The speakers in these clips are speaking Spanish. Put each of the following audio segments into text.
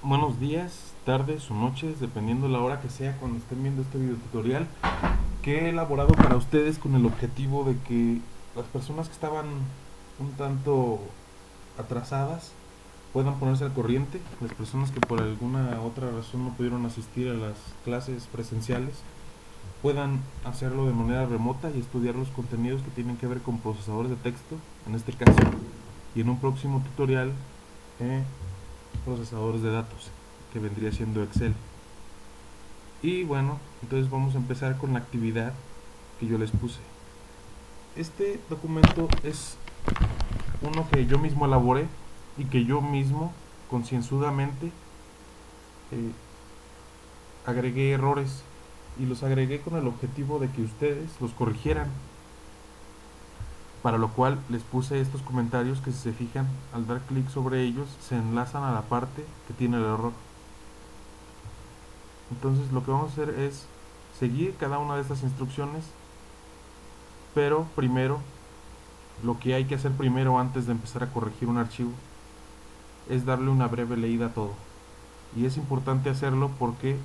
Buenos días, tardes o noches, dependiendo la hora que sea cuando estén viendo este video tutorial que he elaborado para ustedes con el objetivo de que las personas que estaban un tanto atrasadas puedan ponerse al corriente, las personas que por alguna otra razón no pudieron asistir a las clases presenciales puedan hacerlo de manera remota y estudiar los contenidos que tienen que ver con procesadores de texto, en este caso, y en un próximo tutorial procesadores de datos, que vendría siendo Excel. Y bueno, entonces vamos a empezar con la actividad que yo les puse. Este documento es uno que yo mismo elaboré y que yo mismo concienzudamente eh, agregué errores y los agregué con el objetivo de que ustedes los corrigieran, para lo cual les puse estos comentarios que, si se fijan, al dar clic sobre ellos se enlazan a la parte que tiene el error. Entonces lo que vamos a hacer es seguir cada una de estas instrucciones, pero primero, lo que hay que hacer primero antes de empezar a corregir un archivo es darle una breve leída a todo. Y es importante hacerlo porque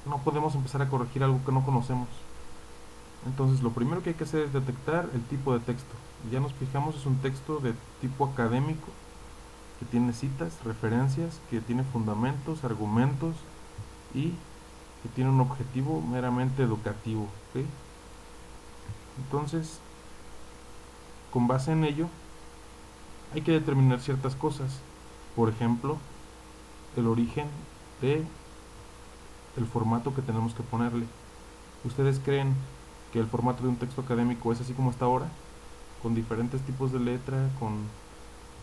no podemos empezar a corregir algo que no conocemos. Entonces lo primero que hay que hacer es detectar el tipo de texto. Ya nos fijamos, es un texto de tipo académico, que tiene citas, referencias, que tiene fundamentos, argumentos y que tiene un objetivo meramente educativo, ¿okay? Entonces, con base en ello, hay que determinar ciertas cosas. Por ejemplo, el origen de el formato que tenemos que ponerle. ¿Ustedes creen que el formato de un texto académico es así como está ahora? Con diferentes tipos de letra, con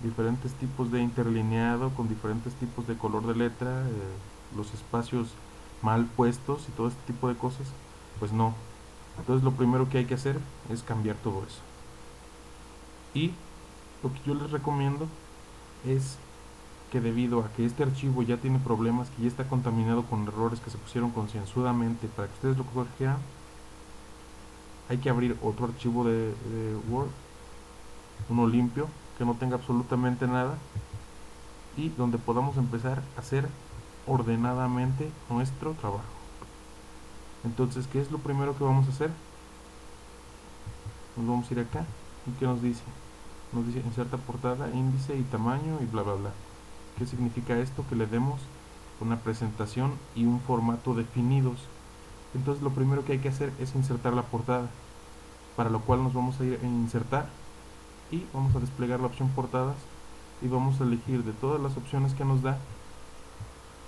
diferentes tipos de interlineado, con diferentes tipos de color de letra, los espacios mal puestos y todo este tipo de cosas. Pues no. Entonces lo primero que hay que hacer es cambiar todo eso. Y lo que yo les recomiendo es que, debido a que este archivo ya tiene problemas, que ya está contaminado con errores que se pusieron concienzudamente para que ustedes lo corrigieran, hay que abrir otro archivo de Word, uno limpio, que no tenga absolutamente nada, y donde podamos empezar a hacer ordenadamente nuestro trabajo. Entonces, ¿qué es lo primero que vamos a hacer? Nos vamos a ir acá, y ¿qué nos dice? Nos dice inserta portada, índice y tamaño y bla bla bla. ¿Qué significa esto? Que le demos una presentación y un formato definidos. Entonces lo primero que hay que hacer es insertar la portada, para lo cual nos vamos a ir en insertar y vamos a desplegar la opción portadas y vamos a elegir de todas las opciones que nos da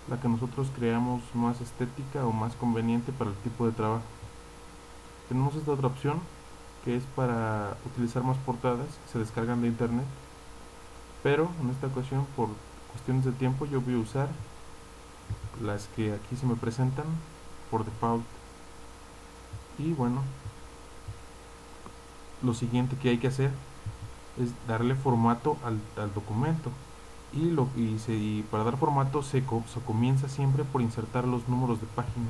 la que nosotros creamos más estética o más conveniente para el tipo de trabajo. Tenemos esta otra opción que es para utilizar más portadas que se descargan de internet, pero en esta ocasión, por cuestiones de tiempo, yo voy a usar las que aquí se me presentan por default. Y bueno, lo siguiente que hay que hacer es darle formato al documento, y para dar formato se comienza siempre por insertar los números de página.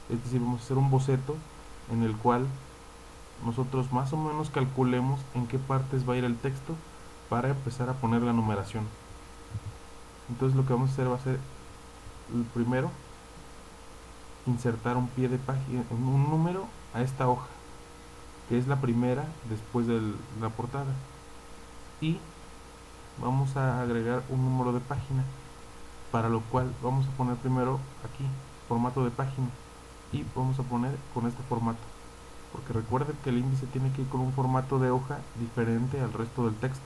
Es decir, vamos a hacer un boceto en el cual nosotros más o menos calculemos en qué partes va a ir el texto para empezar a poner la numeración. Entonces lo que vamos a hacer va a ser, el primero, insertar un pie de página, un número a esta hoja, que es la primera después de la portada, y vamos a agregar un número de página, para lo cual vamos a poner primero aquí formato de página y vamos a poner con este formato, porque recuerden que el índice tiene que ir con un formato de hoja diferente al resto del texto.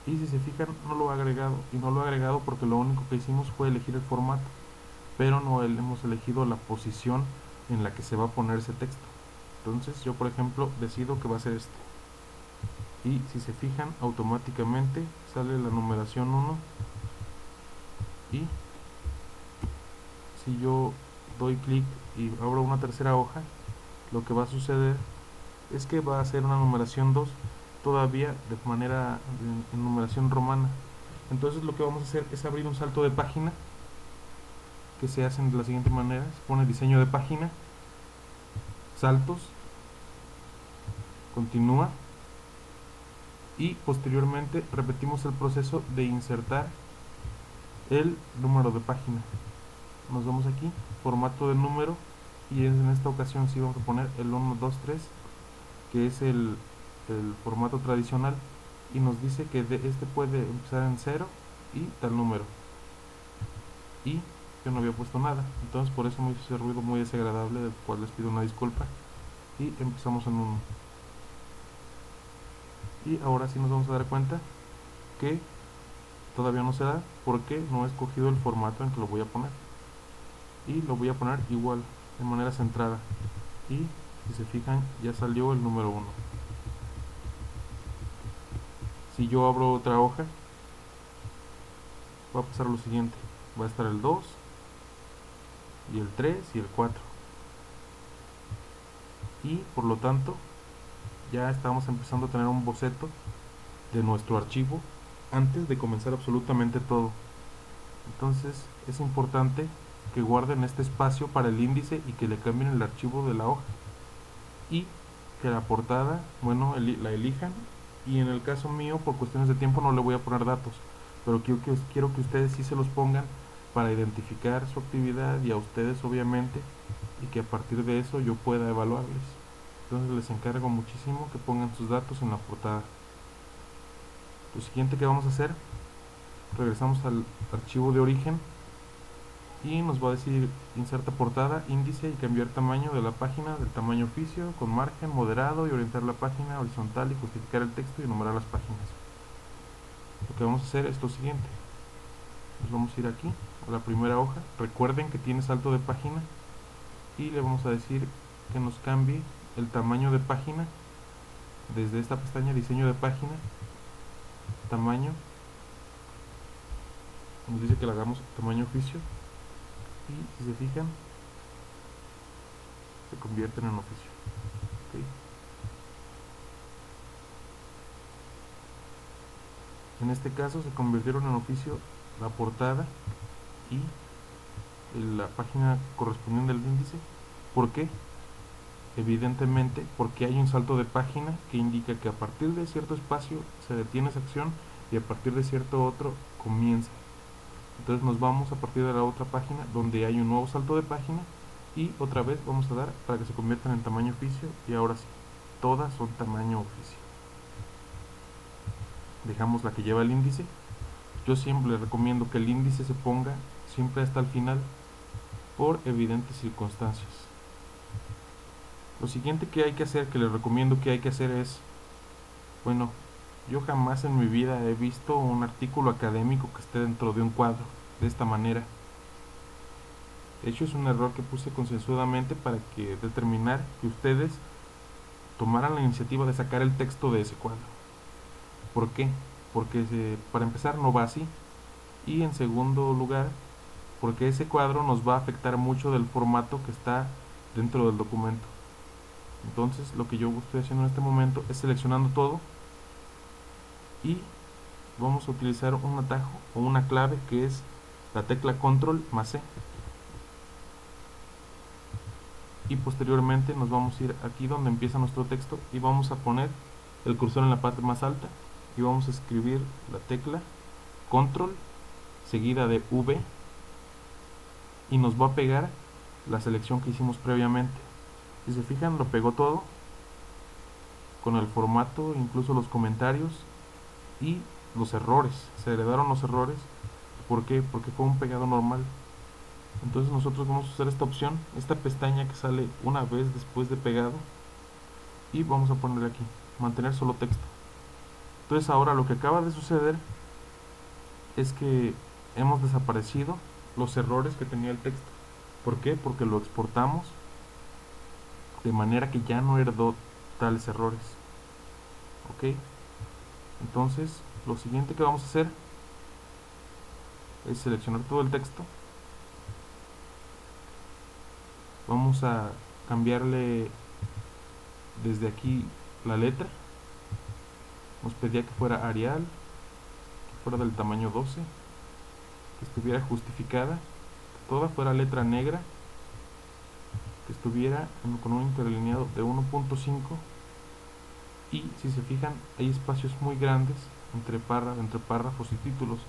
Y si se fijan, no lo he agregado, y no lo he agregado porque lo único que hicimos fue elegir el formato, pero no hemos elegido la posición en la que se va a poner ese texto. Entonces yo, por ejemplo, decido que va a ser este, y si se fijan, automáticamente sale la numeración 1. Y si yo doy clic y abro una tercera hoja, lo que va a suceder es que va a ser una numeración 2, todavía de manera en numeración romana. Entonces lo que vamos a hacer es abrir un salto de página, que se hacen de la siguiente manera: se pone diseño de página, saltos, continúa, y posteriormente repetimos el proceso de insertar el número de página. Nos vamos aquí, formato de número, y en esta ocasión sí vamos a poner el 1, 2, 3, que es el formato tradicional, y nos dice que este puede empezar en 0 y tal número, y yo no había puesto nada, entonces por eso me hizo ese ruido muy desagradable, del cual les pido una disculpa, y empezamos en 1. Y ahora sí nos vamos a dar cuenta que todavía no se da porque no he escogido el formato en que lo voy a poner, y lo voy a poner igual, de manera centrada, y si se fijan ya salió el número 1. Si yo abro otra hoja, va a pasar lo siguiente: va a estar el 2 y el 3 y el 4, y por lo tanto ya estamos empezando a tener un boceto de nuestro archivo antes de comenzar absolutamente todo. Entonces es importante que guarden este espacio para el índice y que le cambien el archivo de la hoja, y que la portada, bueno, la elijan, y en el caso mío por cuestiones de tiempo no le voy a poner datos, pero quiero que ustedes sí se los pongan para identificar su actividad y a ustedes obviamente, y que a partir de eso yo pueda evaluarles. Entonces les encargo muchísimo que pongan sus datos en la portada. Lo siguiente que vamos a hacer, regresamos al archivo de origen y nos va a decir inserta portada, índice y cambiar tamaño de la página del tamaño oficio con margen moderado, y orientar la página horizontal y justificar el texto y enumerar las páginas. Lo que vamos a hacer es lo siguiente: nos vamos a ir aquí a la primera hoja, recuerden que tiene salto de página, y le vamos a decir que nos cambie el tamaño de página desde esta pestaña diseño de página, tamaño, nos dice que le hagamos tamaño oficio, y si se fijan se convierten en oficio. ¿Okay? En este caso se convirtieron en oficio la portada y la página correspondiente del índice. ¿Por qué? Evidentemente porque hay un salto de página que indica que a partir de cierto espacio se detiene esa acción y a partir de cierto otro comienza. Entonces nos vamos a partir de la otra página donde hay un nuevo salto de página, y otra vez vamos a dar para que se conviertan en tamaño oficio, y ahora sí, todas son tamaño oficio. Dejamos la que lleva el índice. Yo siempre les recomiendo que el índice se ponga siempre hasta el final por evidentes circunstancias. Lo siguiente que hay que hacer, que les recomiendo que hay que hacer es, bueno, yo jamás en mi vida he visto un artículo académico que esté dentro de un cuadro de esta manera. De hecho es un error que puse consensuadamente para que determinar que ustedes tomaran la iniciativa de sacar el texto de ese cuadro. ¿Por qué? Porque para empezar no va así, y en segundo lugar porque ese cuadro nos va a afectar mucho del formato que está dentro del documento. Entonces lo que yo estoy haciendo en este momento es seleccionando todo, y vamos a utilizar un atajo o una clave que es la tecla control más C, y posteriormente nos vamos a ir aquí donde empieza nuestro texto y vamos a poner el cursor en la parte más alta y vamos a escribir la tecla control seguida de V, y nos va a pegar la selección que hicimos previamente. Si se fijan, lo pegó todo con el formato, incluso los comentarios y los errores, se heredaron los errores. ¿Por qué? Porque fue un pegado normal. Entonces nosotros vamos a usar esta opción, esta pestaña que sale una vez después de pegado, y vamos a ponerle aquí mantener solo texto. Entonces ahora lo que acaba de suceder es que hemos desaparecido los errores que tenía el texto. ¿Por qué? Porque lo exportamos de manera que ya no heredó tales errores. Ok, entonces lo siguiente que vamos a hacer es seleccionar todo el texto. Vamos a cambiarle desde aquí la letra. Nos pedía que fuera Arial, que fuera del tamaño 12, que estuviera justificada, que toda fuera letra negra, que estuviera con un interlineado de 1.5, y si se fijan hay espacios muy grandes entre párrafos y títulos.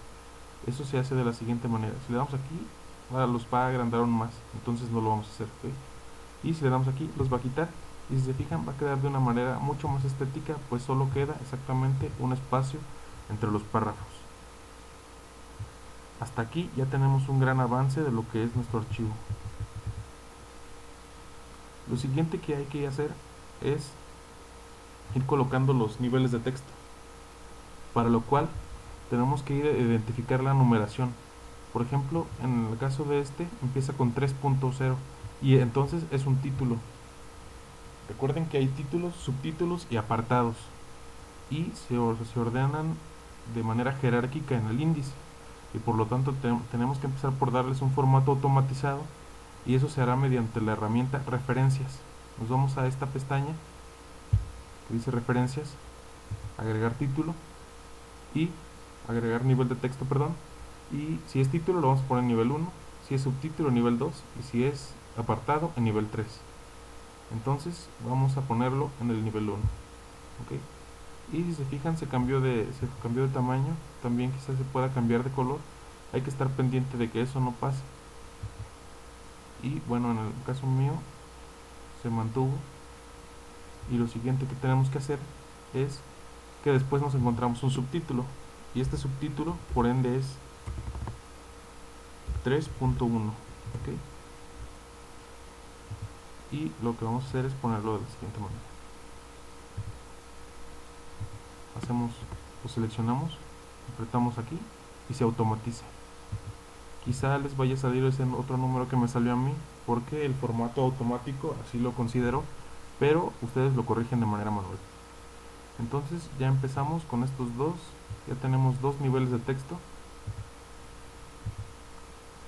Eso se hace de la siguiente manera: si le damos aquí, los va a agrandar aún más, entonces no lo vamos a hacer, ¿ok? Y si le damos aquí, los va a quitar, y si se fijan va a quedar de una manera mucho más estética, pues solo queda exactamente un espacio entre los párrafos. Hasta aquí ya tenemos un gran avance de lo que es nuestro archivo. Lo siguiente que hay que hacer es ir colocando los niveles de texto, para lo cual tenemos que ir a identificar la numeración. Por ejemplo, en el caso de este empieza con 3.0 y entonces es un título. Recuerden que hay títulos, subtítulos y apartados, y se ordenan de manera jerárquica en el índice, y por lo tanto tenemos que empezar por darles un formato automatizado, y eso se hará mediante la herramienta referencias. Nos vamos a esta pestaña que dice referencias, agregar título y agregar nivel de texto, perdón, y si es título lo vamos a poner en nivel 1, si es subtítulo en nivel 2 y si es apartado en nivel 3. Entonces vamos a ponerlo en el nivel 1, ¿ok? Y si se fijan se cambió de tamaño, también quizás se pueda cambiar de color. Hay que estar pendiente de que eso no pase. Y bueno, en el caso mío se mantuvo. Y lo siguiente que tenemos que hacer es que después nos encontramos un subtítulo, y este subtítulo por ende es 3.1, ¿ok? Y lo que vamos a hacer es ponerlo de la siguiente manera: lo seleccionamos, apretamos aquí y se automatiza. Quizá les vaya a salir ese otro número que me salió a mí, porque el formato automático así lo consideró, pero ustedes lo corrigen de manera manual. Entonces ya empezamos con estos dos, ya tenemos dos niveles de texto.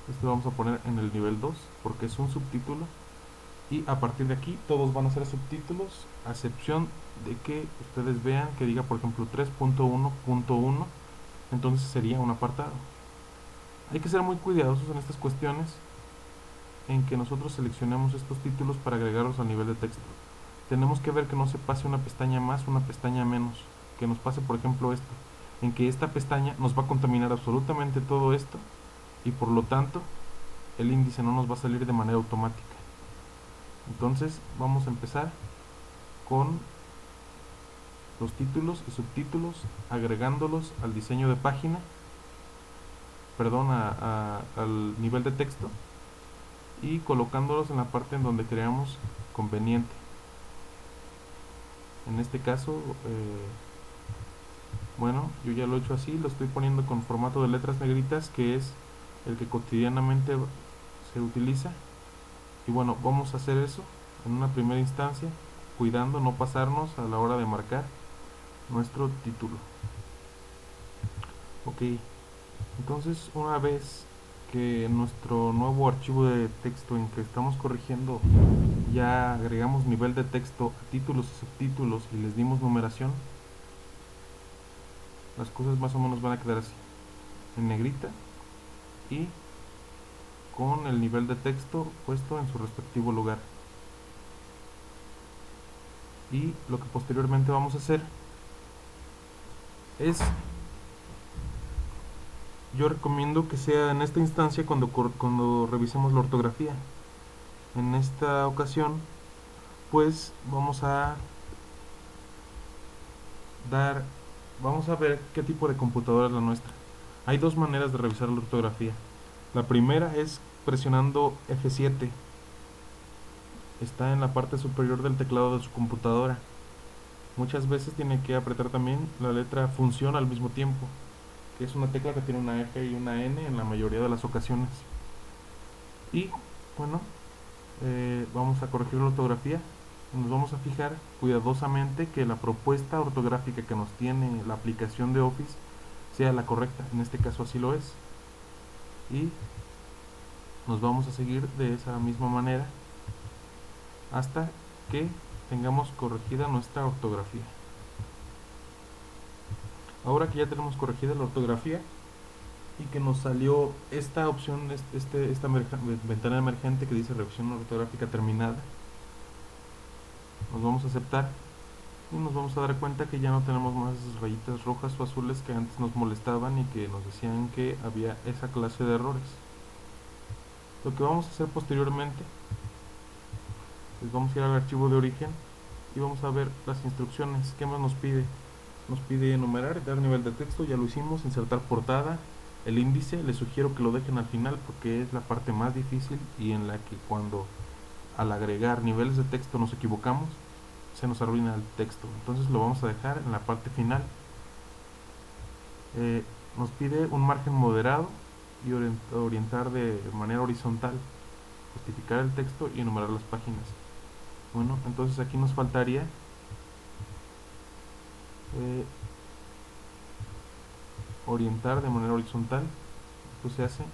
Este lo vamos a poner en el nivel 2 porque es un subtítulo, y a partir de aquí todos van a ser subtítulos, a excepción de que ustedes vean que diga por ejemplo 3.1.1, entonces sería un apartado. Hay que ser muy cuidadosos en estas cuestiones, en que nosotros seleccionemos estos títulos para agregarlos al nivel de texto. Tenemos que ver que no se pase una pestaña más, una pestaña menos, que nos pase por ejemplo esto, en que esta pestaña nos va a contaminar absolutamente todo esto, y por lo tanto el índice no nos va a salir de manera automática. Entonces vamos a empezar con los títulos y subtítulos, agregándolos al diseño de página, perdón, al nivel de texto, y colocándolos en la parte en donde creamos conveniente. En este caso, bueno, yo ya lo he hecho así, lo estoy poniendo con formato de letras negritas, que es el que cotidianamente se utiliza. Y bueno, vamos a hacer eso en una primera instancia, cuidando no pasarnos a la hora de marcar nuestro título. Ok, entonces una vez que en nuestro nuevo archivo de texto en que estamos corrigiendo ya agregamos nivel de texto a títulos y subtítulos y les dimos numeración, las cosas más o menos van a quedar así, en negrita y con el nivel de texto puesto en su respectivo lugar. Y lo que posteriormente vamos a hacer es, yo recomiendo que sea en esta instancia cuando revisemos la ortografía. En esta ocasión pues vamos a ver qué tipo de computadora es la nuestra. Hay dos maneras de revisar la ortografía. La primera es presionando F7. Está en la parte superior del teclado de su computadora. Muchas veces tiene que apretar también la letra función al mismo tiempo, que es una tecla que tiene una F y una N en la mayoría de las ocasiones. Y bueno, vamos a corregir la ortografía. Nos vamos a fijar cuidadosamente que la propuesta ortográfica que nos tiene la aplicación de Office sea la correcta. En este caso así lo es. Y nos vamos a seguir de esa misma manera hasta que tengamos corregida nuestra ortografía. Ahora que ya tenemos corregida la ortografía y que nos salió esta opción, esta ventana emergente que dice revisión ortográfica terminada, nos vamos a aceptar y nos vamos a dar cuenta que ya no tenemos más rayitas rojas o azules que antes nos molestaban y que nos decían que había esa clase de errores. Lo que vamos a hacer posteriormente es vamos a ir al archivo de origen y vamos a ver las instrucciones. ¿Qué más nos pide? Nos pide enumerar, dar nivel de texto, ya lo hicimos, insertar portada, el índice. Les sugiero que lo dejen al final porque es la parte más difícil y en la que cuando al agregar niveles de texto nos equivocamos, se nos arruina el texto. Entonces lo vamos a dejar en la parte final. Nos pide un margen moderado y orientar de manera horizontal, justificar el texto y enumerar las páginas. Bueno, entonces aquí nos faltaría orientar de manera horizontal. Esto se hace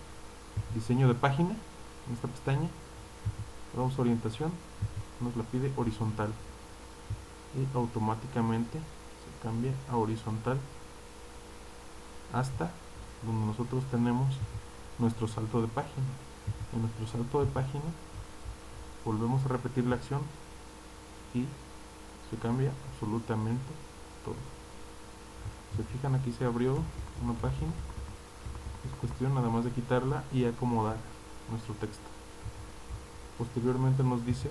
diseño de página en esta pestaña, vamos a orientación, nos la pide horizontal y automáticamente se cambia a horizontal hasta donde nosotros tenemos nuestro salto de página. En nuestro salto de página volvemos a repetir la acción y se cambia absolutamente todo. Se fijan, aquí se abrió una página, es cuestión nada más de quitarla y acomodar nuestro texto. Posteriormente nos dice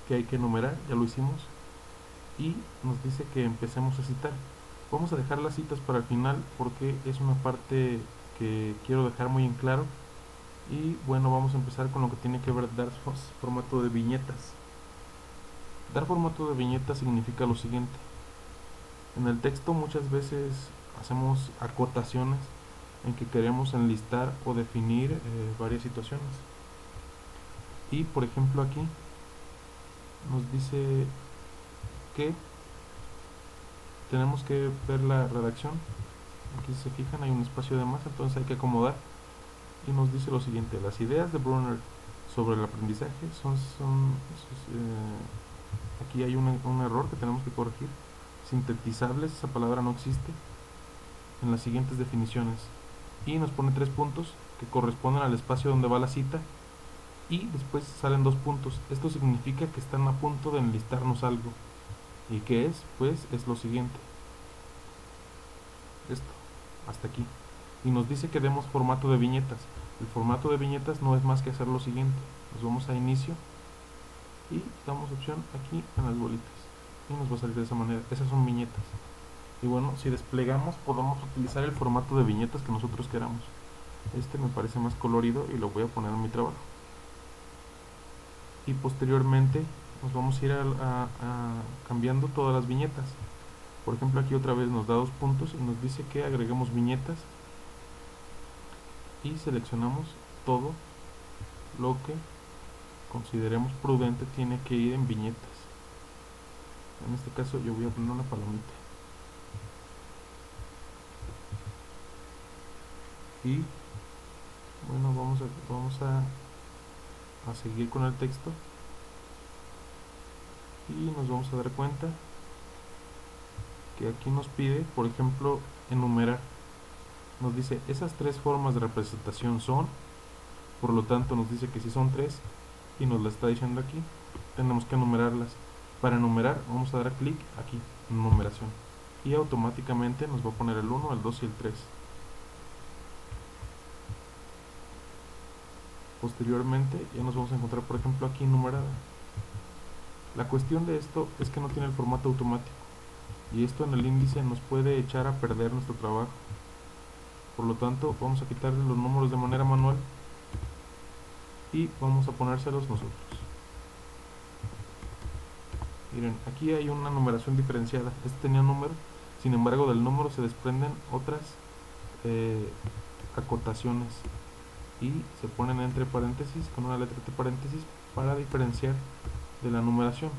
que hay que enumerar, ya lo hicimos, y nos dice que empecemos a citar. Vamos a dejar las citas para el final porque es una parte que quiero dejar muy en claro. Y bueno, vamos a empezar con lo que tiene que ver dar formato de viñetas. Dar formato de viñetas significa lo siguiente: en el texto muchas veces hacemos acotaciones en que queremos enlistar o definir varias situaciones. Y por ejemplo aquí nos dice que tenemos que ver la redacción. Aquí si se fijan hay un espacio de más, entonces hay que acomodar. Y nos dice lo siguiente: las ideas de Brunner sobre el aprendizaje aquí hay un error que tenemos que corregir. Sintetizables, esa palabra no existe en las siguientes definiciones. Y nos pone 3 puntos que corresponden al espacio donde va la cita y después salen 2 puntos. Esto significa que están a punto de enlistarnos algo. ¿Y qué es? Pues es lo siguiente: esto, hasta aquí. Y nos dice que demos formato de viñetas. El formato de viñetas no es más que hacer lo siguiente: nos vamos a inicio y damos opción aquí en las bolitas y nos va a salir de esa manera. Esas son viñetas. Y bueno, si desplegamos podemos utilizar el formato de viñetas que nosotros queramos. Este me parece más colorido y lo voy a poner en mi trabajo. Y posteriormente nos vamos a ir cambiando todas las viñetas. Por ejemplo, aquí otra vez nos da 2 puntos y nos dice que agreguemos viñetas y seleccionamos todo lo que consideremos prudente tiene que ir en viñetas. En este caso yo voy a poner una palomita. Y bueno, vamos a seguir con el texto y nos vamos a dar cuenta que aquí nos pide, por ejemplo, enumerar. Nos dice esas 3 formas de representación son, por lo tanto nos dice que si son 3 y nos la está diciendo aquí, tenemos que enumerarlas. Para enumerar vamos a dar clic aquí en numeración y automáticamente nos va a poner el 1, el 2 y el 3. Posteriormente ya nos vamos a encontrar, por ejemplo, aquí numerada. La cuestión de esto es que no tiene el formato automático y esto en el índice nos puede echar a perder nuestro trabajo. Por lo tanto vamos a quitarle los números de manera manual y vamos a ponérselos nosotros. Miren, aquí hay una numeración diferenciada. Este tenía número, sin embargo del número se desprenden otras acotaciones y se ponen entre paréntesis con una letra de paréntesis para diferenciar de la numeración.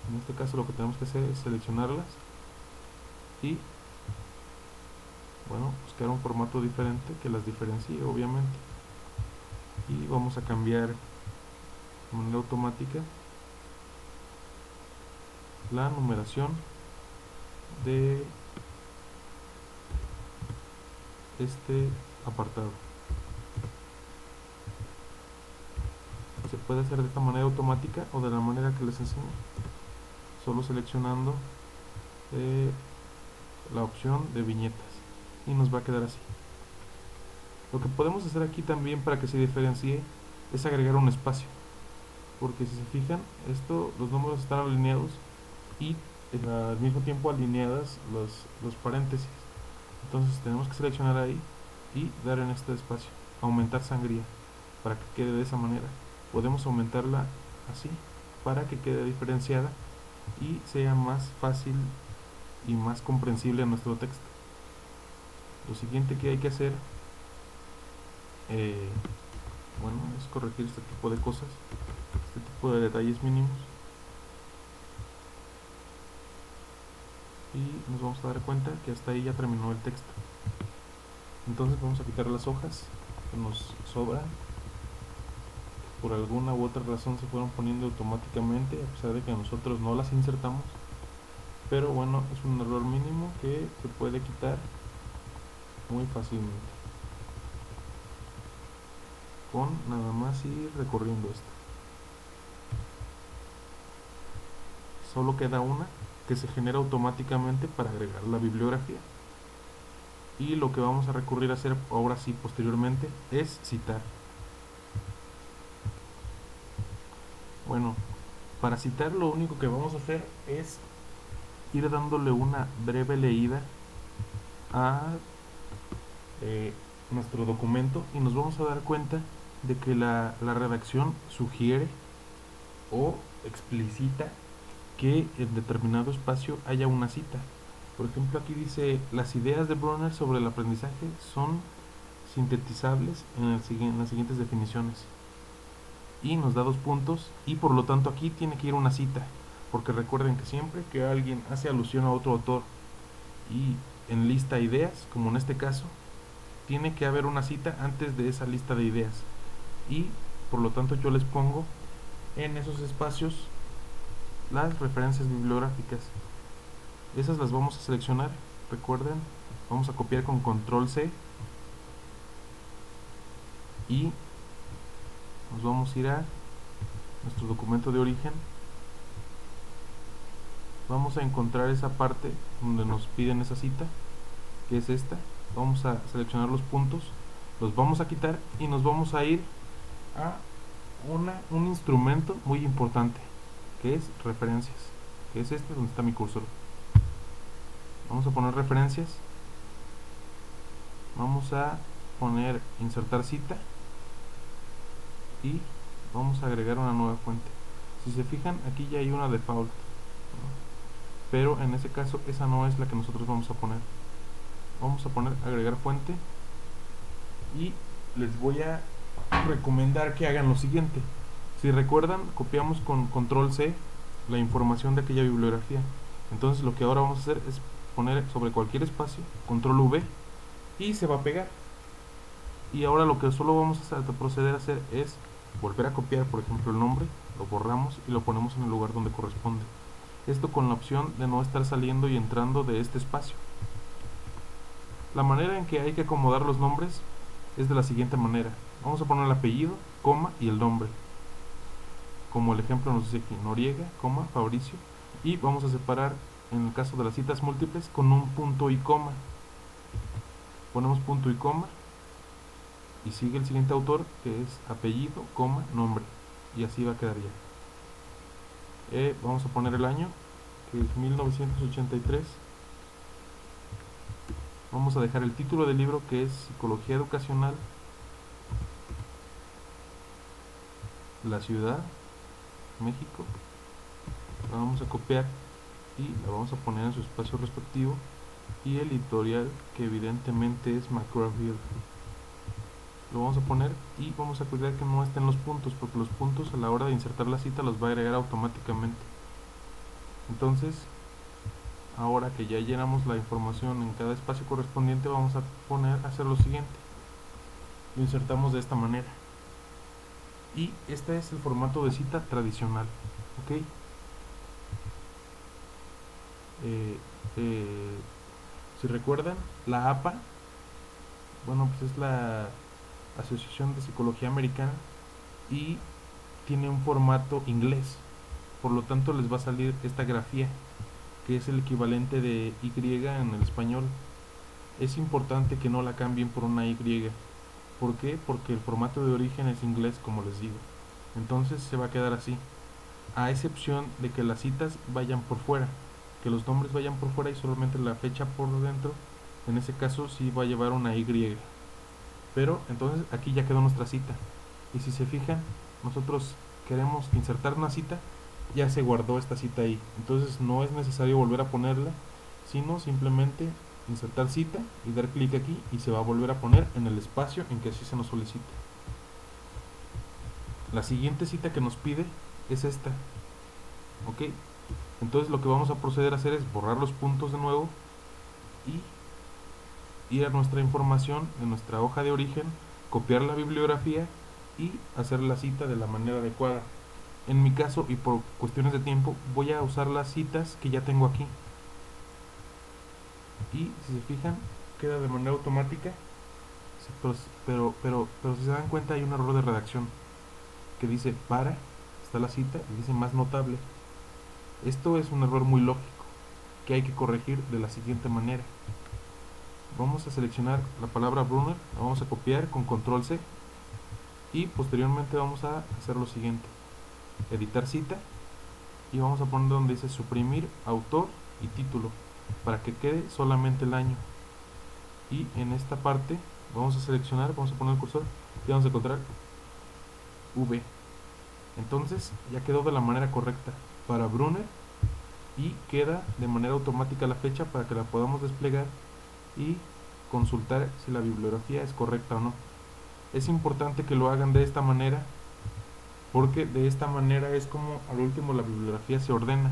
En este caso lo que tenemos que hacer es seleccionarlas y bueno, buscar un formato diferente que las diferencie, obviamente. Y vamos a cambiar de manera automática la numeración de este apartado. Se puede hacer de esta manera automática o de la manera que les enseño. solo seleccionando la opción de viñetas y nos va a quedar así. Lo que podemos hacer aquí también para que se diferencie es agregar un espacio, porque si se fijan, los números están alineados y al mismo tiempo alineadas los paréntesis. Entonces tenemos que seleccionar ahí y dar en este espacio, aumentar sangría, para que quede de esa manera. Podemos aumentarla así, para que quede diferenciada y sea más fácil y más comprensible en nuestro texto. Lo siguiente que hay que hacer es corregir este tipo de cosas, este tipo de detalles mínimos, y nos vamos a dar cuenta que hasta ahí ya terminó el texto. Entonces vamos a quitar las hojas que nos sobran, que por alguna u otra razón se fueron poniendo automáticamente a pesar de que nosotros no las insertamos, pero bueno, es un error mínimo que se puede quitar muy fácilmente con nada más ir recorriendo esto. Solo queda una que se genera automáticamente para agregar la bibliografía, y lo que vamos a recurrir a hacer ahora sí posteriormente es citar. Bueno, para citar lo único que vamos a hacer es ir dándole una breve leída a nuestro documento y nos vamos a dar cuenta de que la redacción sugiere o explicita que en determinado espacio haya una cita. Por ejemplo, aquí dice: las ideas de Bronner sobre el aprendizaje son sintetizables en las siguientes definiciones, y nos da 2 puntos, y por lo tanto aquí tiene que ir una cita, porque recuerden que siempre que alguien hace alusión a otro autor y enlista ideas, como en este caso, tiene que haber una cita antes de esa lista de ideas, y por lo tanto yo les pongo en esos espacios las referencias bibliográficas. Esas las vamos a seleccionar, recuerden, vamos a copiar con control C y nos vamos a ir a nuestro documento de origen. Vamos a encontrar esa parte donde nos piden esa cita, que es esta. Vamos a seleccionar los puntos, los vamos a quitar y nos vamos a ir a un instrumento muy importante, que es referencias, que es este donde está mi cursor. Vamos a poner referencias, vamos a poner insertar cita y vamos a agregar una nueva fuente. Si se fijan, aquí ya hay una default, ¿no? Pero en ese caso esa no es la que nosotros vamos a poner. Vamos a poner agregar fuente y les voy a recomendar que hagan lo siguiente. Si recuerdan, copiamos con control C la información de aquella bibliografía. Entonces lo que ahora vamos a hacer es poner sobre cualquier espacio control V y se va a pegar. Y ahora lo que solo vamos a proceder a hacer es volver a copiar, por ejemplo, el nombre, lo borramos y lo ponemos en el lugar donde corresponde. Esto con la opción de no estar saliendo y entrando de este espacio. La manera en que hay que acomodar los nombres es de la siguiente manera. Vamos a poner el apellido, coma y el nombre. Como el ejemplo nos dice aquí, Noriega, coma, Fabricio. Y vamos a separar, en el caso de las citas múltiples, con un punto y coma. Ponemos punto y coma y sigue el siguiente autor, que es apellido, coma, nombre, y así va a quedar ya. Vamos a poner el año, que es 1983. Vamos a dejar el título del libro, que es Psicología Educacional. La ciudad, México. La vamos a copiar y la vamos a poner en su espacio respectivo, y el editorial, que evidentemente es McGraw-Hill, lo vamos a poner y vamos a cuidar que no estén los puntos, porque los puntos a la hora de insertar la cita los va a agregar automáticamente. Entonces, ahora que ya llenamos la información en cada espacio correspondiente, vamos a hacer lo siguiente: lo insertamos de esta manera, y este es el formato de cita tradicional, ¿ok? Si recuerdan, la APA, bueno, pues es la Asociación de Psicología Americana, y tiene un formato inglés. por lo tanto les va a salir esta grafía, que es el equivalente de Y en el español. Es importante que no la cambien por una Y. ¿Por qué? Porque el formato de origen es inglés, como les digo. Entonces se va a quedar así, a excepción de que las citas vayan por fuera, que los nombres vayan por fuera y solamente la fecha por dentro. En ese caso sí va a llevar una Y. Pero entonces aquí ya quedó nuestra cita. Y si se fijan, nosotros queremos insertar una cita, ya se guardó esta cita ahí. Entonces no es necesario volver a ponerla, sino simplemente insertar cita y dar clic aquí y se va a volver a poner en el espacio en que así se nos solicita. La siguiente cita que nos pide es esta. Ok, entonces lo que vamos a proceder a hacer es borrar los puntos de nuevo y ir a nuestra información en nuestra hoja de origen, copiar la bibliografía y hacer la cita de la manera adecuada. En mi caso, y por cuestiones de tiempo, voy a usar las citas que ya tengo aquí. Y si se fijan, queda de manera automática, pero si se dan cuenta hay un error de redacción que dice para, está la cita y dice más notable. Esto es un error muy lógico que hay que corregir de la siguiente manera. Vamos a seleccionar la palabra Brunner, la vamos a copiar con control C y posteriormente vamos a hacer lo siguiente: editar cita y vamos a poner donde dice suprimir autor y título para que quede solamente el año. Y en esta parte vamos a seleccionar, vamos a poner el cursor y vamos a encontrar V. Entonces ya quedó de la manera correcta para Brunner y queda de manera automática la fecha para que la podamos desplegar y consultar si la bibliografía es correcta o no. Es importante que lo hagan de esta manera porque de esta manera es como al último la bibliografía se ordena.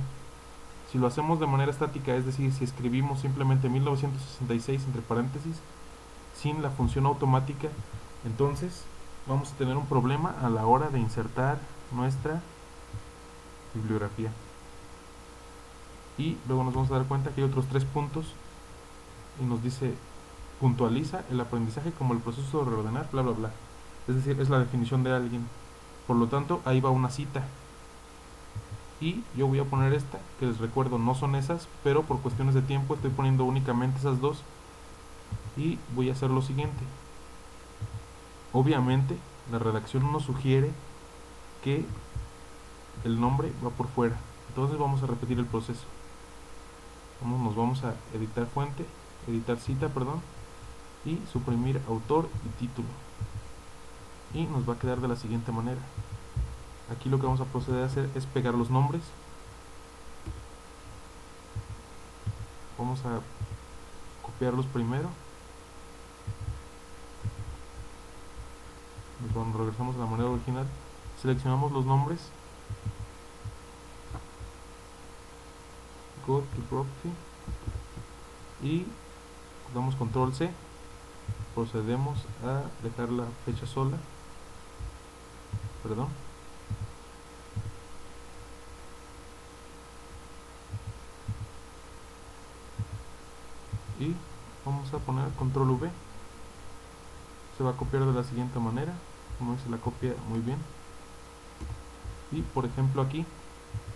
Si lo hacemos de manera estática, es decir, si escribimos simplemente 1966 entre paréntesis sin la función automática, entonces vamos a tener un problema a la hora de insertar nuestra bibliografía. Y luego nos vamos a dar cuenta que hay otros 3 puntos y nos dice puntualiza el aprendizaje como el proceso de reordenar, bla bla bla. Es decir, es la definición de alguien. Por lo tanto, ahí va una cita. Y yo voy a poner esta, que les recuerdo no son esas, pero por cuestiones de tiempo estoy poniendo únicamente esas dos. Y voy a hacer lo siguiente. Obviamente, la redacción nos sugiere que el nombre va por fuera. Entonces vamos a repetir el proceso. Nos vamos a editar fuente, editar cita, perdón, y suprimir autor y título. Y nos va a quedar de la siguiente manera. Aquí lo que vamos a proceder a hacer es pegar los nombres. Vamos a copiarlos primero. Cuando regresamos a la manera original, seleccionamos los nombres. Go to property y damos control C. Procedemos a dejar la fecha sola. Perdón. Y vamos a poner control V. Se va a copiar de la siguiente manera, como se la copia muy bien. Y por ejemplo aquí,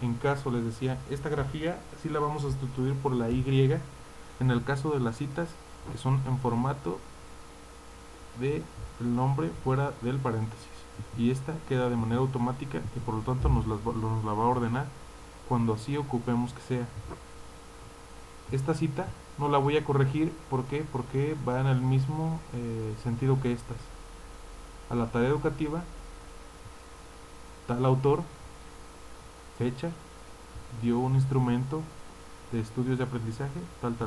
en caso les decía, esta grafía sí la vamos a sustituir por la Y en el caso de las citas que son en formato de el nombre fuera del paréntesis, y esta queda de manera automática y por lo tanto nos la va a ordenar cuando así ocupemos que sea. Esta cita no la voy a corregir, ¿por qué? Porque va en el mismo sentido que estas. A la tarea educativa, tal autor, fecha, dio un instrumento de estudios de aprendizaje, tal, bla,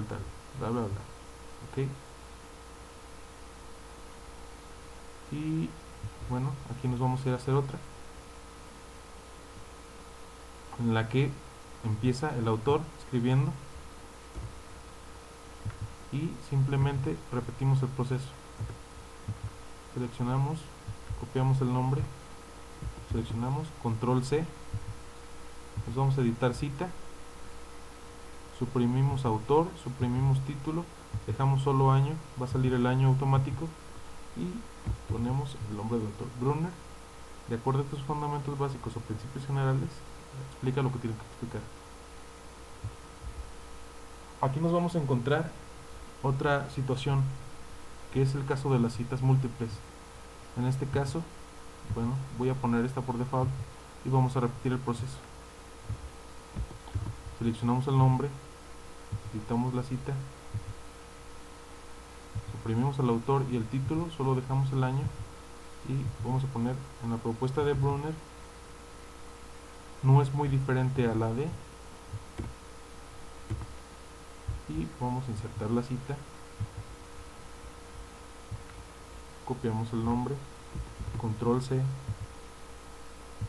bla, bla. Ok. Y bueno, aquí nos vamos a ir a hacer otra, en la que empieza el autor escribiendo y simplemente repetimos el proceso. Seleccionamos, copiamos el nombre, seleccionamos, control C, nos vamos a editar cita, suprimimos autor, suprimimos título, dejamos solo año, va a salir el año automático y ponemos el nombre del autor, Brunner, de acuerdo a estos fundamentos básicos o principios generales, explica lo que tiene que explicar. Aquí nos vamos a encontrar otra situación, que es el caso de las citas múltiples. En este caso, bueno, voy a poner esta por default y vamos a repetir el proceso. Seleccionamos el nombre, editamos la cita, suprimimos el autor y el título, solo dejamos el año y vamos a poner en la propuesta de Brunner, no es muy diferente a la de, y vamos a insertar la cita, copiamos el nombre, control C,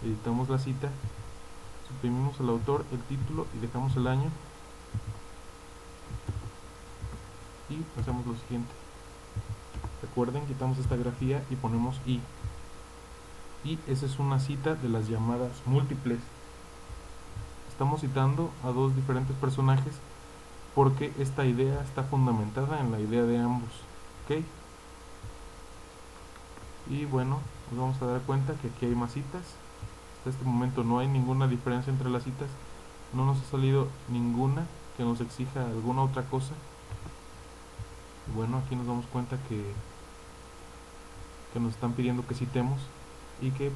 editamos la cita, suprimimos el autor, el título y dejamos el año y hacemos lo siguiente. Recuerden, quitamos esta grafía y ponemos I. Y esa es una cita de las llamadas múltiples. Estamos citando a dos diferentes personajes porque esta idea está fundamentada en la idea de ambos. ¿Ok? Y bueno, nos vamos a dar cuenta que aquí hay más citas. Hasta este momento no hay ninguna diferencia entre las citas. No nos ha salido ninguna que nos exija alguna otra cosa. Y bueno, aquí nos damos cuenta que nos están pidiendo que citemos y que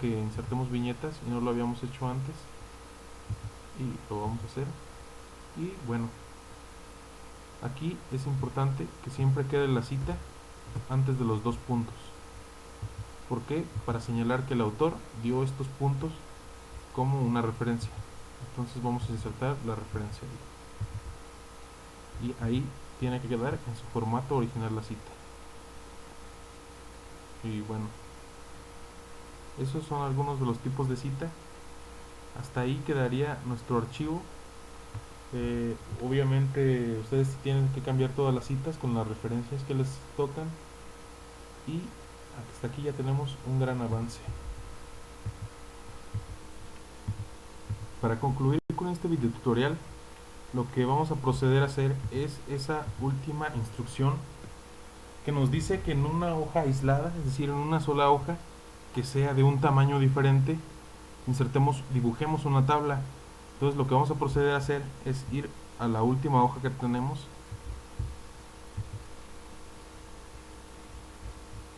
insertemos viñetas y no lo habíamos hecho antes y lo vamos a hacer. Y bueno, aquí es importante que siempre quede la cita antes de los dos puntos. ¿Por qué? Para señalar que el autor dio estos puntos como una referencia. Entonces vamos a insertar la referencia ahí. Y ahí tiene que quedar en su formato original la cita. Y bueno, esos son algunos de los tipos de cita. Hasta ahí quedaría nuestro archivo. Obviamente ustedes tienen que cambiar todas las citas con las referencias que les tocan. Y hasta aquí ya tenemos un gran avance. Para concluir con este video tutorial, lo que vamos a proceder a hacer es esa última instrucción que nos dice que en una hoja aislada, es decir, en una sola hoja que sea de un tamaño diferente, dibujemos una tabla. Entonces lo que vamos a proceder a hacer es ir a la última hoja que tenemos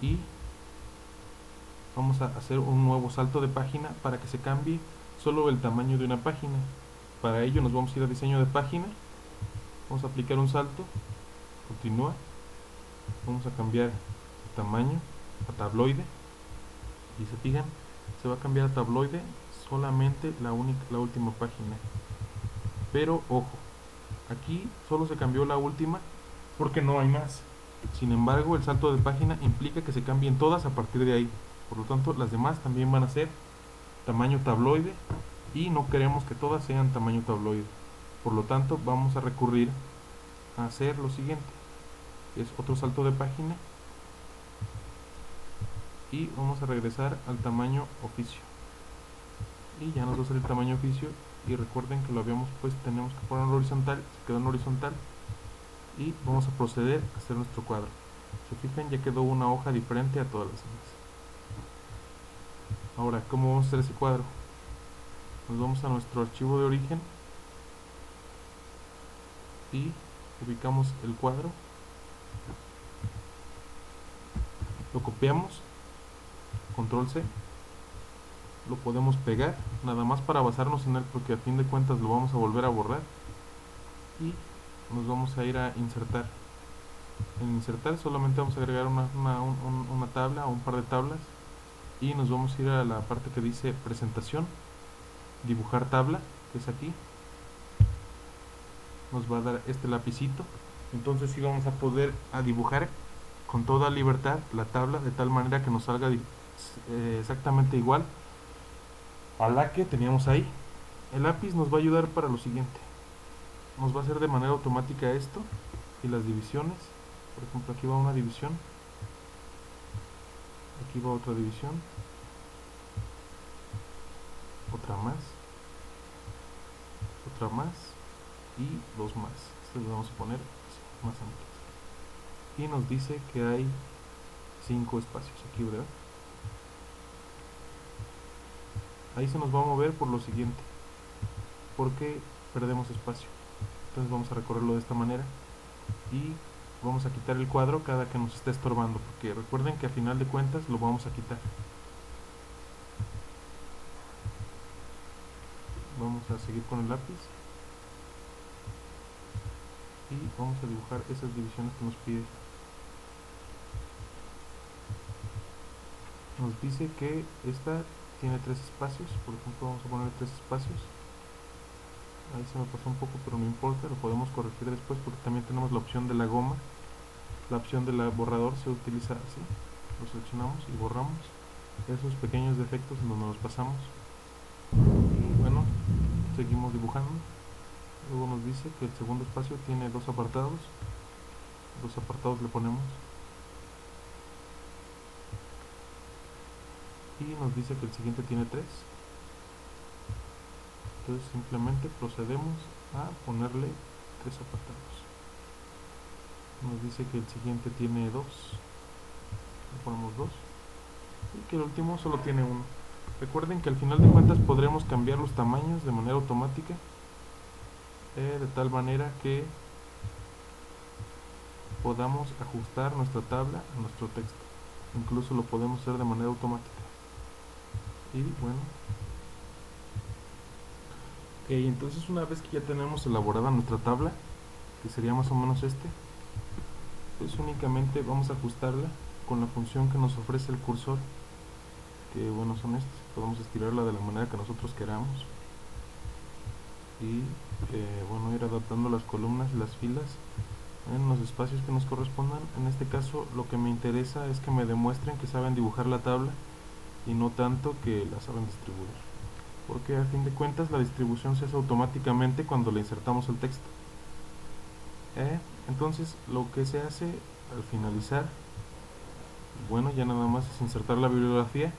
y vamos a hacer un nuevo salto de página para que se cambie solo el tamaño de una página. Para ello nos vamos a ir a diseño de página, vamos a aplicar un salto, continúa, vamos a cambiar el tamaño a tabloide y se fijan, se va a cambiar a tabloide solamente la última página. Pero ojo, aquí solo se cambió la última porque no hay más. Sin embargo, el salto de página implica que se cambien todas a partir de ahí. Por lo tanto, las demás también van a ser tamaño tabloide y no queremos que todas sean tamaño tabloide. Por lo tanto, vamos a recurrir a hacer lo siguiente. Es otro salto de página y vamos a regresar al tamaño oficio. Y ya nos va a salir el tamaño oficio. Y recuerden que lo habíamos puesto, tenemos que ponerlo horizontal, se quedó en horizontal. Y vamos a proceder a hacer nuestro cuadro. Se fijan, ya quedó una hoja diferente a todas las demás. Ahora, ¿cómo vamos a hacer ese cuadro? Nos vamos a nuestro archivo de origen y ubicamos el cuadro, lo copiamos, control C, lo podemos pegar nada más para basarnos en él porque a fin de cuentas lo vamos a volver a borrar y nos vamos a ir a insertar. En insertar solamente vamos a agregar una tabla o un par de tablas y nos vamos a ir a la parte que dice presentación, dibujar tabla, que es aquí. Nos va a dar este lapicito, entonces sí vamos a poder dibujar con toda libertad la tabla de tal manera que nos salga exactamente igual a la que teníamos ahí. El lápiz nos va a ayudar para lo siguiente, nos va a hacer de manera automática esto y las divisiones. Por ejemplo, aquí va una división, aquí va otra división, otra más y dos más. Estas le vamos a poner así, más amplias. Y nos dice que hay 5 espacios aquí, ¿verdad? ahí se nos va a mover por lo siguiente, porque perdemos espacio. Entonces vamos a recorrerlo de esta manera y vamos a quitar el cuadro cada que nos esté estorbando, porque recuerden que a final de cuentas lo vamos a quitar. Vamos a seguir con el lápiz y vamos a dibujar esas divisiones que nos pide. Nos dice que esta tiene 3 espacios, por ejemplo vamos a poner 3 espacios. Ahí se me pasó un poco, pero no importa, lo podemos corregir después porque también tenemos la opción de la goma. La opción del borrador se utiliza así, lo seleccionamos y borramos esos pequeños defectos en donde nos pasamos. Y bueno, seguimos dibujando. Luego nos dice que el segundo espacio tiene 2 apartados. 2 apartados le ponemos. Y nos dice que el siguiente tiene 3. Entonces simplemente procedemos a ponerle 3 apartados. Nos dice que el siguiente tiene 2. Le ponemos 2. Y que el último solo tiene 1. Recuerden que al final de cuentas podremos cambiar los tamaños de manera automática, de tal manera que podamos ajustar nuestra tabla a nuestro texto. Incluso lo podemos hacer de manera automática. Y bueno, ok, entonces una vez que ya tenemos elaborada nuestra tabla, que sería más o menos pues únicamente vamos a ajustarla con la función que nos ofrece el cursor, que bueno, son estas. Podemos estirarla de la manera que nosotros queramos y bueno, ir adaptando las columnas y las filas en los espacios que nos correspondan. En este caso lo que me interesa es que me demuestren que saben dibujar la tabla y no tanto que la saben distribuir, porque a fin de cuentas la distribución se hace automáticamente cuando le insertamos el texto. Entonces lo que se hace al finalizar, bueno, ya nada más es insertar la bibliografía,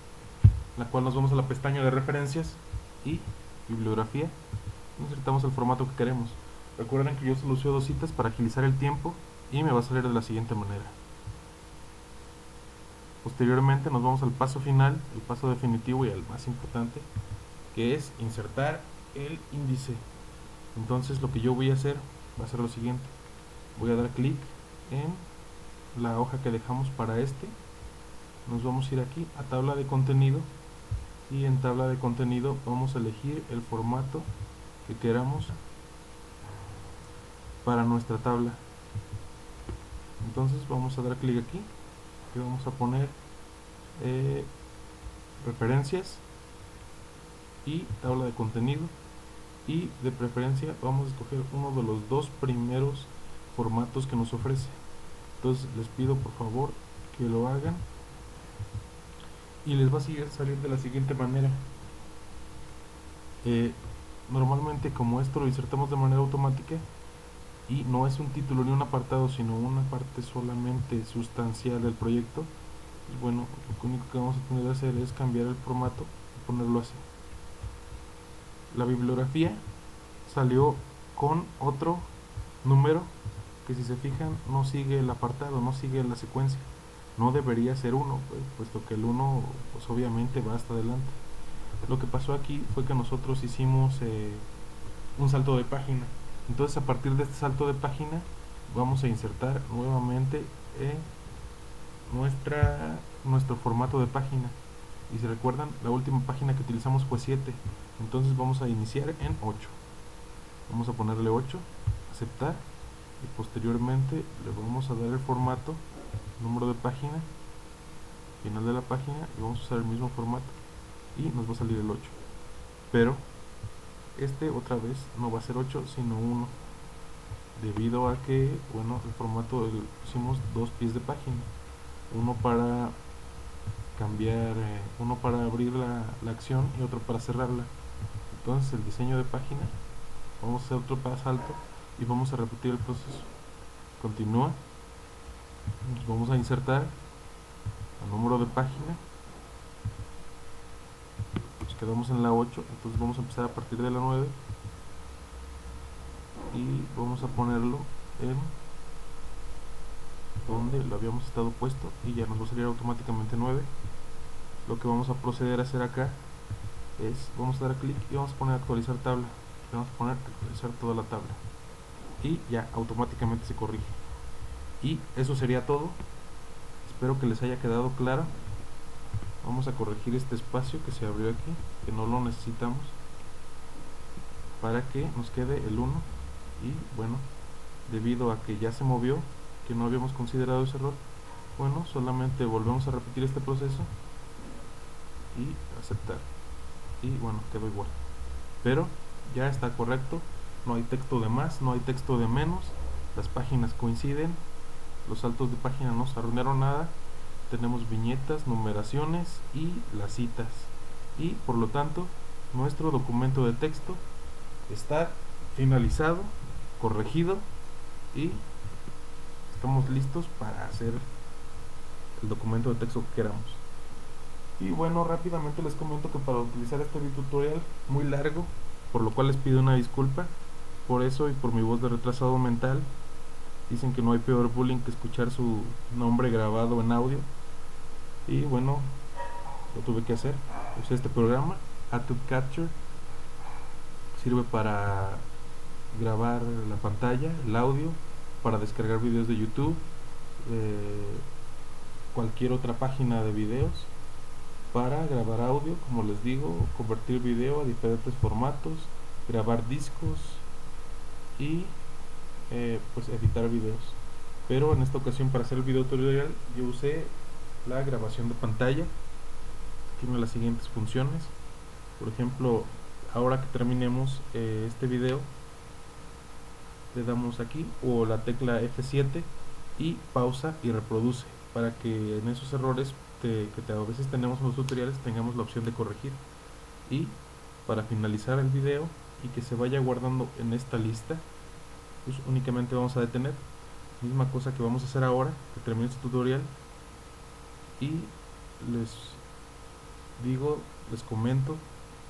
la cual nos vamos a la pestaña de referencias y bibliografía, insertamos el formato que queremos. Recuerden que yo solo uso 2 citas para agilizar el tiempo y me va a salir de la siguiente manera. Posteriormente nos vamos al paso final, el paso definitivo y el más importante, que es insertar el índice. Entonces lo que yo voy a hacer va a ser lo siguiente: voy a dar clic en la hoja que dejamos para nos vamos a ir aquí a tabla de contenido y en tabla de contenido vamos a elegir el formato que queramos para nuestra tabla. Entonces vamos a dar clic aquí y vamos a poner referencias y tabla de contenido, y de preferencia vamos a escoger uno de los 2 primeros formatos que nos ofrece. Entonces les pido por favor que lo hagan y les va a salir de la siguiente manera. Normalmente, como esto lo insertamos de manera automática y no es un título ni un apartado, sino una parte solamente sustancial del proyecto, pues bueno, lo único que vamos a tener que hacer es cambiar el formato y ponerlo así. La bibliografía salió con otro número que, si se fijan, no sigue el apartado, no sigue la secuencia. No debería ser 1, puesto que el 1 pues obviamente va hasta adelante. Lo que pasó aquí fue que nosotros hicimos un salto de página. Entonces, a partir de este salto de página vamos a insertar nuevamente nuestro formato de página. Y si recuerdan, la última página que utilizamos fue 7. Entonces vamos a iniciar en 8. Vamos a ponerle 8, aceptar, y posteriormente le vamos a dar el formato, número de página, final de la página, y vamos a usar el mismo formato y nos va a salir el 8. Pero otra vez no va a ser 8 sino 1, debido a que, bueno, el formato pusimos 2 pies de página, uno para cambiar, uno para abrir la acción y otro para cerrarla. Entonces el diseño de página, vamos a hacer otro salto y vamos a repetir el proceso. Continúa, nos vamos a insertar el número de página, nos quedamos en la 8, entonces vamos a empezar a partir de la 9 y vamos a ponerlo en donde lo habíamos estado puesto y ya nos va a salir automáticamente 9. Lo que vamos a proceder a hacer acá vamos a dar clic y vamos a poner actualizar tabla, vamos a poner actualizar toda la tabla y ya automáticamente se corrige. Y eso sería todo. Espero que les haya quedado claro. Vamos a corregir este espacio que se abrió aquí, que no lo necesitamos, para que nos quede el 1. Y bueno, debido a que ya se movió, que no habíamos considerado ese error, bueno, solamente volvemos a repetir este proceso y aceptar. Y bueno, quedó igual. Pero ya está correcto, no hay texto de más, no hay texto de menos, las páginas coinciden, los saltos de página no se arruinaron nada, tenemos viñetas, numeraciones y las citas, y por lo tanto nuestro documento de texto está finalizado, corregido, y estamos listos para hacer el documento de texto que queramos. Y bueno, rápidamente les comento que para utilizar este tutorial muy largo, por lo cual les pido una disculpa por eso y por mi voz de retrasado mental. Dicen que no hay peor bullying que escuchar su nombre grabado en audio. Y bueno, lo tuve que hacer. Usé este programa, Adobe Capture. Sirve para grabar la pantalla, el audio, para descargar videos de YouTube, cualquier otra página de videos, para grabar audio, como les digo, convertir video a diferentes formatos, grabar discos y pues editar videos. Pero en esta ocasión, para hacer el video tutorial, yo usé la grabación de pantalla. Tiene las siguientes funciones. Por ejemplo, ahora que terminemos este video, le damos aquí o la tecla F7 y pausa y reproduce, para que en esos errores que a veces tenemos en los tutoriales tengamos la opción de corregir. Y para finalizar el video y que se vaya guardando en esta lista, pues únicamente vamos a detener, misma cosa que vamos a hacer ahora que termine este tutorial. Y les digo, les comento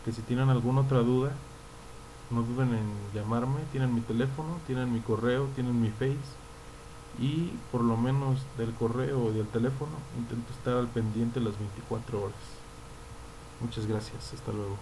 que si tienen alguna otra duda, no duden en llamarme. Tienen mi teléfono, tienen mi correo, tienen mi Face, y por lo menos del correo y del teléfono intento estar al pendiente las 24 horas. Muchas gracias, hasta luego.